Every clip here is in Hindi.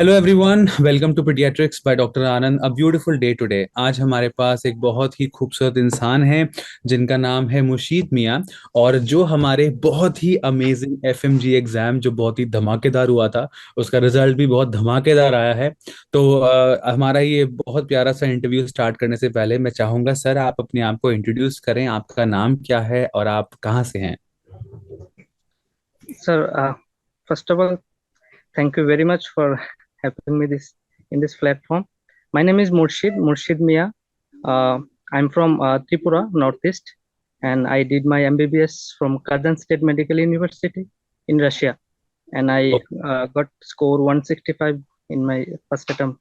Hello everyone, welcome to paediatrics by doctor Anand. A beautiful day today. आज हमारे पास एक बहुत ही खूबसूरत इंसान है जिनका नाम है मुशीद मियां। और जो हमारे बहुत ही अमेजिंग एफएमजी एग्जाम जो बहुत ही धमाकेदार हुआ था, उसका रिजल्ट भी बहुत धमाकेदार आया है। तो हमारा ये बहुत प्यारा सा इंटरव्यू स्टार्ट करने से पहले मैं चाहूंगा सर आप अपने आप को इंट्रोड्यूस करें। आपका नाम क्या है और आप कहाँ से हैं? Sir, first of all, thank you very much for having me this in this platform. My name is Murshid Mia. I'm from Tripura, Northeast, and I did my MBBS from Kazan State Medical University in Russia, and I got score 165 in my first attempt.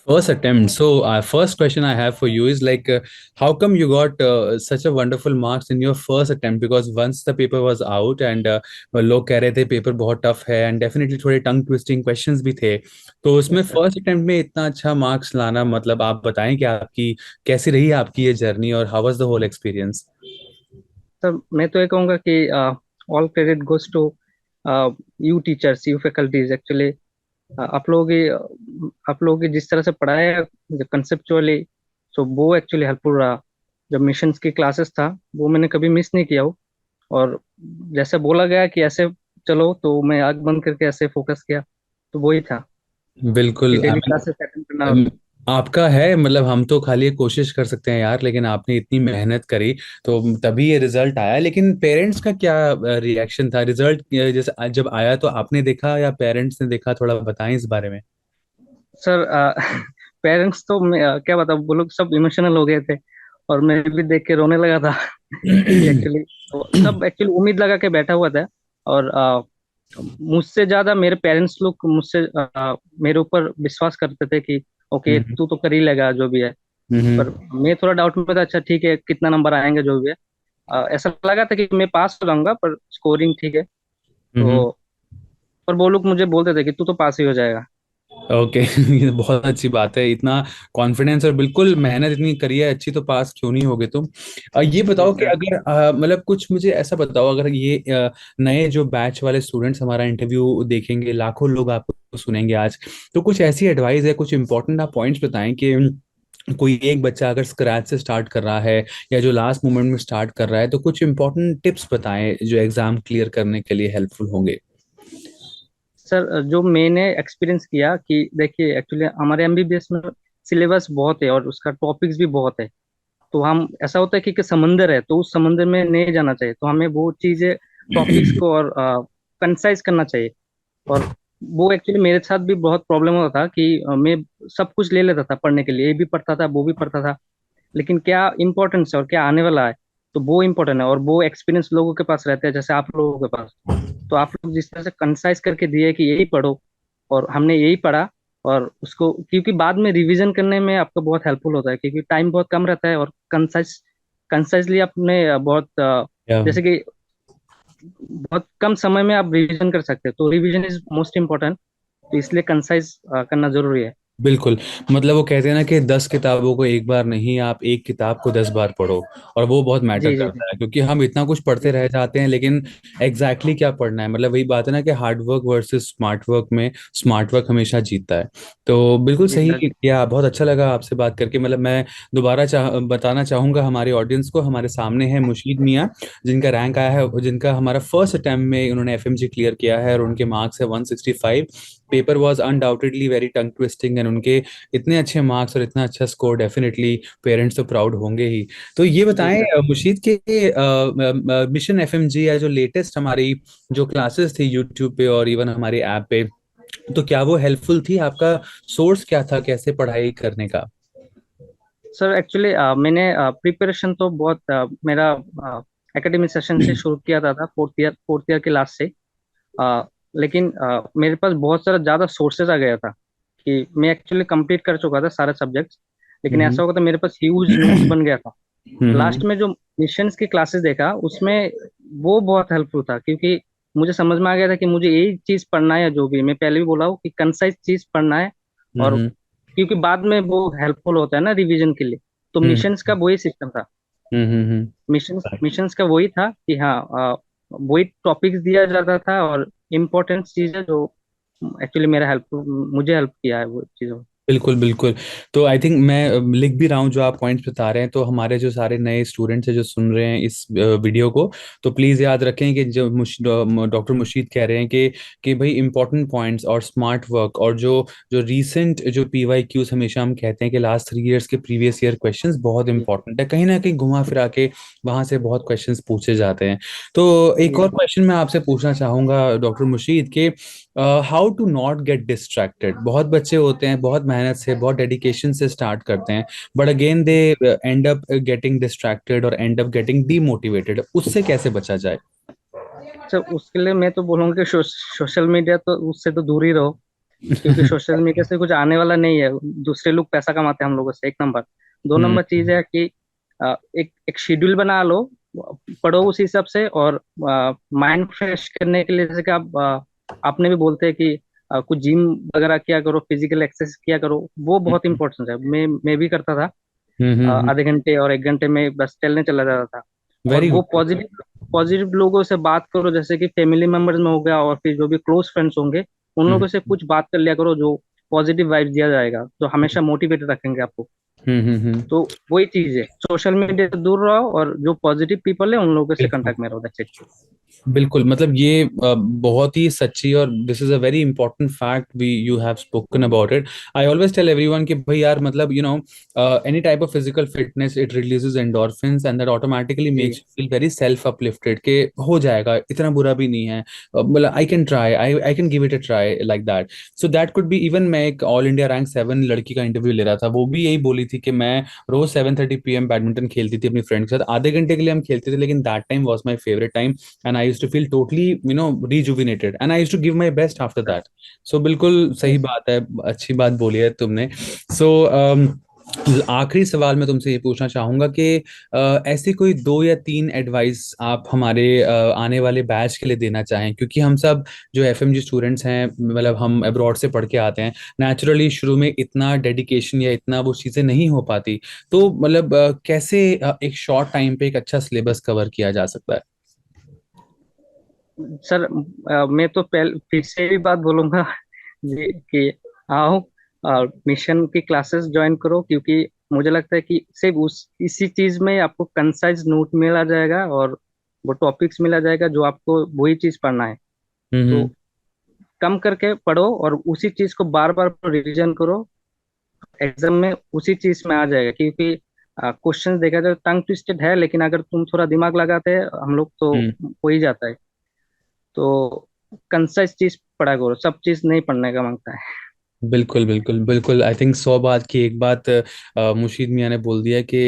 First attempt. So, first question I have for you is like, how come you got such a wonderful marks in your first attempt? Because once the paper was out and लोग कह रहे थे पेपर बहुत टफ है एंड डेफिनेटली थोड़े टंग ट्विस्टिंग क्वेश्चंस भी थे। तो उसमें Yes, sir. फर्स्ट अटेम्प्ट में इतना अच्छा मार्क्स लाना, मतलब आप बताएं कि आपकी कैसी रही आपकी ये जर्नी और how was the whole experience? Sir मैं तो ये कहूँगा कि all credit goes to you teachers, you faculties actually. आप लोगों की जिस तरह से पढ़ाया जो कंसेप्चुअली, सो वो एक्चुअली हेल्पफुल रहा। जब मिशंस की क्लासेस था वो मैंने कभी मिस नहीं किया हो। और जैसे बोला गया कि ऐसे चलो, तो मैं आंख बंद करके ऐसे फोकस किया, तो वही था कि बिल्कुल। डेली क्लासेस अटेंड करना। अम, आपका है, मतलब हम तो खाली एक कोशिश कर सकते हैं यार, लेकिन आपने इतनी मेहनत करी तो तभी ये रिजल्ट आया। लेकिन पेरेंट्स का क्या रिएक्शन था रिजल्ट जैसे जब आया? तो आपने देखा या पेरेंट्स ने देखा? थोड़ा बताएं इस बारे में। सर पेरेंट्स तो क्या बताऊं, वो लोग सब इमोशनल हो गए थे, और मैं भी देख के रोने लगा था कि एक्चुअली सब एक्चुअली उम्मीद लगा के बैठा हुआ था। और मुझसे ज्यादा मेरे पेरेंट्स लोग मुझसे मेरे ऊपर विश्वास करते थे कि ओके हम्म। तू तो कर ही लेगा जो भी है। हम्म। पर मैं थोड़ा डाउट में था, अच्छा ठीक है कितना नंबर आएंगे जो भी है। ऐसा लगा था कि मैं पास हो जाऊंगा, पर स्कोरिंग ठीक है हम्म। तो। पर वो लोग मुझे बोलते थे कि तू तो पास ही हो जाएगा। ओके। ये बहुत अच्छी बात है, इतना कॉन्फिडेंस और बिल्कुल मेहनत इतनी करी है अच्छी, तो पास क्यों नहीं होगे तुम? ये जी बताओ कि सर। अगर मतलब कुछ मुझे ऐसा बताओ, अगर ये नए जो बैच वाले स्टूडेंट्स हमारा इंटरव्यू देखेंगे, लाखों लोग आपको सुनेंगे आज, तो कुछ ऐसी एडवाइस है, कुछ इंपॉर्टेंट आप पॉइंट्स बताएं कि कोई एक बच्चा अगर स्क्रैच से स्टार्ट कर रहा है या जो लास्ट मोमेंट में स्टार्ट कर रहा है, तो कुछ इंपॉर्टेंट टिप्स बताएं जो एग्जाम क्लियर करने के लिए हेल्पफुल होंगे। सर जो मैंने एक्सपीरियंस किया कि देखिए एक्चुअली हमारे एमबीबीएस में सिलेबस बहुत है और उसका टॉपिक्स भी बहुत है। तो हम ऐसा होता है कि समंदर है, तो उस समंदर में नहीं जाना चाहिए, तो हमें वो चीजें टॉपिक्स को और कंसाइज करना चाहिए। और वो एक्चुअली मेरे साथ भी बहुत प्रॉब्लम होता था कि मैं सब कुछ ले लेता था पढ़ने के लिए, ये भी पढ़ता था वो भी पढ़ता था, लेकिन क्या इंपॉर्टेंस है और क्या आने वाला है, तो वो इम्पोर्टेंट है। और वो एक्सपीरियंस लोगों के पास रहते हैं जैसे आप लोगों के पास। तो आप लोग जिस तरह से कंसाइज करके दिए कि यही पढ़ो, और हमने यही पढ़ा। और उसको क्योंकि बाद में रिवीजन करने में आपको बहुत हेल्पफुल होता है, क्योंकि टाइम बहुत कम रहता है, और कंसाइजली आपने बहुत या जैसे कि बहुत कम समय में आप रिवीजन कर सकते हैं, तो रिवीजन इज मोस्ट इम्पोर्टेंट। तो इसलिए कंसाइज करना जरूरी है। बिल्कुल। मतलब वो कहते हैं ना कि 10 किताबों को एक बार नहीं, आप एक किताब को 10 बार पढ़ो। और वो बहुत मैटर जी जी जी करता है, क्योंकि हम इतना कुछ पढ़ते जी। रह जाते हैं लेकिन क्या पढ़ना है, मतलब वही बात है ना कि hard work versus smart work में स्मार्ट वर्क हमेशा जीतता है। तो बिल्कुल जी सही सर। किया, बहुत अच्छा लगा आपसे बात करके। मतलब मैं दोबारा बताना चाहूंगा हमारे ऑडियंस को, हमारे सामने है मुशीद मियां, जिनका रैंक आया है, जिनका हमारा फर्स्ट अटेम्प्ट में उन्होंने एफएमजी क्लियर किया है और उनके मार्क्स है 165। Paper was undoubtedly very tongue twisting and उनके इतने अच्छे मार्क्स और इतना अच्छा स्कोर, डेफिनेटली पेरेंट्स तो प्राउड होंगे ही। तो ये जी बताएं सर। मुशीद के मिशन एफएमजी या जो लेटेस्ट हमारी जो क्लासेस थी यूट्यूब पे और इवन हमारे ऐप पे, तो क्या वो हेल्पफुल थी? आपका सोर्स क्या था कैसे पढ़ाई करने का? सर एक्चुअली मैंने प्रिपरेशन तो बहुत मेरा एकेडमिक सेशन से शुरू किया था फोर्थ ईयर के लास्ट से। लेकिन मेरे पास बहुत सारा ज़्यादा सोर्सेज आ गया था कि मैं एक्चुअली कंप्लीट कर चुका था सारे सब्जेक्ट्स। लेकिन हम्म। ऐसा होगा था मेरे पास ह्यूज नोट्स बन गया था। हम्म। लास्ट में जो मिशंस की क्लासेस देखा उसमें वो बहुत हेल्पफुल था, क्योंकि मुझे समझ में आ गया था कि मुझे यही चीज़ पढ़ना है, जो भी मैं पहले भी बोला हूँ कि कंसाइज चीज़ पढ़ना है। और हम्म। क्योंकि बाद में वो हेल्पफुल होता है ना रिवीजन के लिए। तो हम्म। मिशंस का वही सिस्टम था। हम्म। मिशंस मिशंस का वही था कि हाँ, वही टॉपिक्स दिया जाता था और इम्पोर्टेंट चीजें जो एक्चुअली मेरा हेल्प, मुझे हेल्प किया है वो चीज़ों में। बिल्कुल बिल्कुल। तो आई थिंक मैं लिख भी रहा हूँ जो आप पॉइंट्स बता रहे हैं, तो हमारे जो सारे नए स्टूडेंट्स हैं जो सुन रहे हैं इस वीडियो को, तो प्लीज़ याद रखें कि जो डॉक्टर मुशीद कह रहे हैं कि भाई इंपॉर्टेंट पॉइंट्स और स्मार्ट वर्क, और जो जो रीसेंट जो PYQs हमेशा हम कहते हैं कि लास्ट 3 इयर्स के प्रीवियस ईयर क्वेश्चंस बहुत जी इंपॉर्टेंट है, कहीं ना कहीं घुमा फिरा के वहां से बहुत क्वेश्चंस पूछे जाते हैं। तो एक और जी क्वेश्चन मैं आपसे पूछना चाहूंगा डॉक्टर मुशीद के, how to not get distracted. बहुत बच्चे होते हैं, बहुत मेहनत से, बहुत डेडिकेशन से स्टार्ट करते हैं, but again they and up getting distracted और एंड अप गेटिंग डीमोटिवेटेड। उससे कैसे बचा जाए? सर, उसके लिए मैं तो बोलूँगा कि सोशल मीडिया तो उससे तो दूर ही रहो, क्योंकि सोशल मीडिया से कुछ आने वाला नहीं है। दूसरे लोग पैसा कमाते हैं हम लोगों से, एक नंबर। दो हम्म। नंबर चीज है कि एक एक शेड्यूल बना लो, पढ़ो उस हिसाब से। और माइंड फ्रेश करने के लिए, जैसे कि आपने भी बोलते हैं कि कुछ जिम वगैरह किया करो, फिजिकल एक्सरसाइज किया करो, वो बहुत इंपॉर्टेंट है। मैं भी करता था। आधे घंटे और 1 घंटे में बस टहलने चला जाता था। और वेरी वो गुड। पॉजिटिव पॉजिटिव लोगों से बात करो, जैसे कि फैमिली मेंबर्स में हो गया, और फिर जो भी क्लोज फ्रेंड्स होंगे, उन हम्म लोगों से कुछ बात कर लिया करो, जो पॉजिटिव वाइब दिया जाएगा, जो हमेशा मोटिवेटेड रखेंगे आपको। हम्म। तो वही चीज है, सोशल मीडिया से दूर रहो और जो पॉजिटिव पीपल है उन लोगों से बिल्कुल कांटेक्ट में रहो, दैट्स इट। बिल्कुल, मतलब ये बहुत ही सच्ची, और this is a very important fact we you have spoken about it. I always tell everyone कि भाई यार, मतलब any type of physical fitness it releases endorphins and that automatically जी makes you feel very self uplifted के हो जाएगा, इतना बुरा भी नहीं है, मतलब I can try, I can give it a try like that. So that could be even, मैं एक ऑल इंडिया रैंक 7 लड़की का इंटरव्यू ले रहा था, वो भी यही बोली थी कि मैं रोज 7:30 PM बैडमिंटन खेलती थी अपनी फ्रेंड के साथ, आधे घंटे के लिए हम खेलते थे, लेकिन that time was my favourite time, and I used to feel totally, rejuvenated, and I used to give my best after sir. that. So बिल्कुल सही यस। बात है, अच्छी बात बोली है तुमने। So आखिरी सवाल मैं तुमसे ये पूछना चाहूंगा कि ऐसी कोई 2 या 3 एडवाइस आप हमारे आने वाले बैच के लिए देना चाहें, क्योंकि हम सब जो FMG स्टूडेंट्स हैं, मतलब हम अब्रॉड से पढ़ के आते हैं, नेचुरली शुरू में इतना डेडिकेशन या इतना वो चीज़ें नहीं हो पाती, तो मतलब कैसे एक शॉर्ट टाइम पे एक अच्छा सिलेबस कवर किया जा सकता है? सर, मैं तो पहले फिर से भी बात बोलूंगा जी, कि आओ मिशन की क्लासेस ज्वाइन करो, क्योंकि मुझे लगता है कि सिर्फ उस इसी चीज में आपको कंसाइज नोट मिला जाएगा, और वो टॉपिक्स मिला जाएगा जो आपको वही चीज पढ़ना है। तो हम्म कम करके पढ़ो और उसी चीज को बार बार रिवीजन करो, एग्जाम में उसी चीज में आ जाएगा। क्योंकि क्वेश्चन देखा जाए टंग ट्विस्टेड है, लेकिन अगर तुम थोड़ा दिमाग लगाते हैं हम लोग, तो हम्म। हो ही जाता है। तो कंसाइज चीज पढ़ा करो, सब चीज नहीं पढ़ने का मांगता है। बिल्कुल बिल्कुल बिल्कुल, आई थिंक 100 बात की एक बात मुशीद मियां ने बोल दिया कि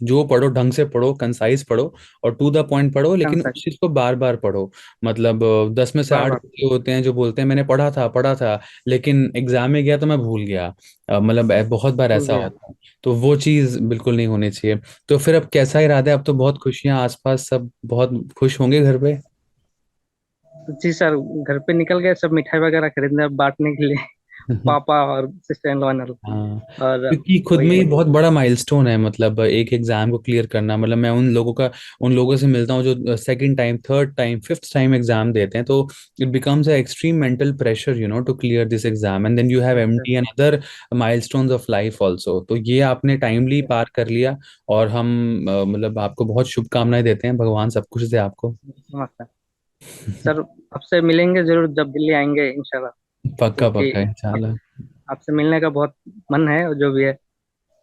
जो पढ़ो ढंग से पढ़ो, कंसाइज पढ़ो और टू द पॉइंट पढ़ो, लेकिन कंसाइज, उस चीज को बार बार पढ़ो। मतलब 10 में से बार 8 बार। बच्चे होते हैं जो बोलते हैं मैंने पढ़ा था लेकिन एग्जाम में गया तो मैं भूल गया। मतलब बहुत बार भूल ऐसा गया। होता है, तो वो चीज बिल्कुल नहीं होनी चाहिए। तो फिर अब कैसा इरादा है? अब तो बहुत खुशियां, आसपास सब बहुत खुश होंगे घर पे। जी सर, घर पे निकल गए सब मिठाई वगैरह खरीदने बांटने के लिए, पापा और सिस्टर इन लॉ हाँ, और क्योंकि खुद वही में ही है। बहुत बड़ा माइलस्टोन है, मतलब एक एग्जाम को क्लियर करना। मतलब मैं उन लोगों से मिलता हूँ जो second time, third time, fifth time exam देते हैं, तो it becomes a extreme mental pressure to clear this exam, and then you have अच्छा। MD and other milestones of life also. तो ये आपने टाइमली पार कर लिया, और हम मतलब आपको बहुत शुभकामनाएं देते हैं, भगवान सब कुछ दे आपको। नमस्कार सर, आपसे मिलेंगे जरूर जब दिल्ली आएंगे इंशाल्लाह। पक्का क्योंकि पक्का आप, इंशाल्लाह। आपसे मिलने का बहुत मन है, और जो भी है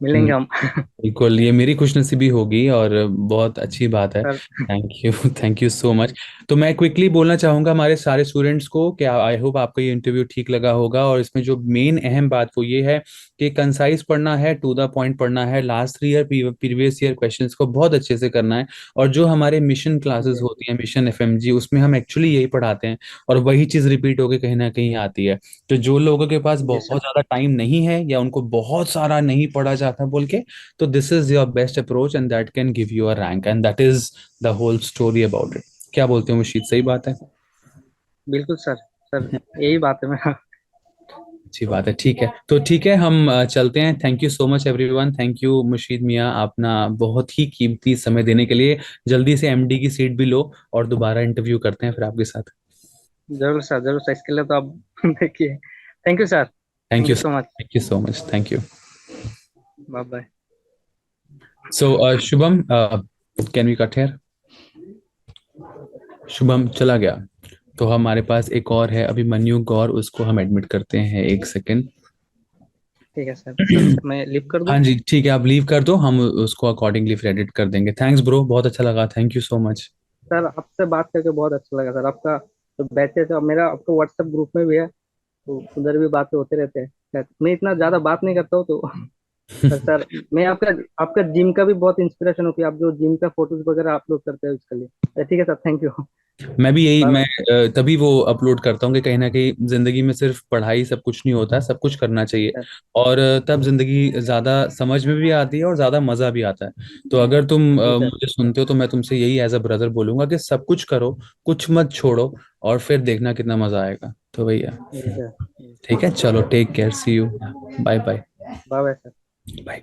मिलेंगे हम। बिल्कुल, ये मेरी खुशनसीबी होगी और बहुत अच्छी बात है। Sir. Thank you thank you so much. तो मैं क्विकली बोलना चाहूँगा हमारे सारे स्टूडेंट्स को कि आई होप आपको ये इंटरव्यू ठीक लगा होगा, और इसमें जो मेन अहम बात वो ये है कि कंसाइज पढ़ना है, टू द पॉइंट पढ़ना है, last 3 year previous year questions को बहुत अच्छे से करना है। और जो हमारे मिशन क्लासेस जी होती हैं, मिशन FMG, उसमें हम एक्चुअली यही पढ़ाते हैं, और वही चीज़ रिपीट होके कहीं ना कहीं आती है। तो जो लोगों के पास जी बहुत सर। ज़्यादा टाइम नहीं है, या उनको बहुत सारा नहीं पढ़ा जाता बोल के, तो this is your best approach and that can give you a rank, and that is the whole story about it. क्या बोलते हो मुशीद, सही बात है? बिल्कुल सर। सर, यही बात है मेरा। अच्छी बात है, ठीक है, तो ठीक है, हम चलते हैं। Thank you so much everyone, thank you Mushid Miyan, अपना बहुत ही कीमती समय देने के लिए। जल्दी से MD की सीट भी लो, और दोबारा इंटरव्यू करते हैं फिर आपके साथ। जरूर सर, जरूर सर, इसके लिए तो आप देखिए। Thank you sir, thank thank you you sir, so much. Thank you so much, thank you. Bye bye. So Shubham, can we cut here? Shubham चला गया। तो हमारे पास एक और है अभिमन्यु गौर, उसको हम एडमिट करते हैं, एक सेकेंड। ठीक है सर, सर मैं लिव कर दूं? हाँ जी ठीक है, आप लीव कर दो, हम उसको अकॉर्डिंगली फिर एडिट कर देंगे। थैंक्स ब्रो, बहुत अच्छा लगा, thank you so much. Sir आपसे बात करके बहुत अच्छा लगा सर। आपका जो बैचेस है, मेरा आपका व्हाट्सएप ग्रुप में भी है, तो उधर भी बातें होते रहते हैं। मैं इतना ज्यादा बात नहीं करता हूँ तो पर सर, मैं आपका आपका जिम का भी बहुत इंस्पिरेशन हूँ कि आप जो जिम का फोटोज वगैरह अपलोड करते हैं उसके लिए। ठीक है सर, थैंक यू। मैं भी यही, बाय मैं बाय। तभी वो अपलोड करता हूँ कि कहीं ना कहीं जिंदगी में सिर्फ पढ़ाई सब कुछ नहीं होता है, सब कुछ करना चाहिए। और तब जिंदगी ज्यादा समझ में भी आती है और ज्यादा मजा भी आता है। तो अगर तुम जी सर। मुझे सुनते हो तो मैं तुमसे यही एज अ ब्रदर बोलूंगा कि सब कुछ करो, कुछ मत छोड़ो, और फिर देखना कितना मजा आएगा। तो भैया जी सर। ठीक है, चलो take care, see you, bye bye. Bye bye sir. Bye.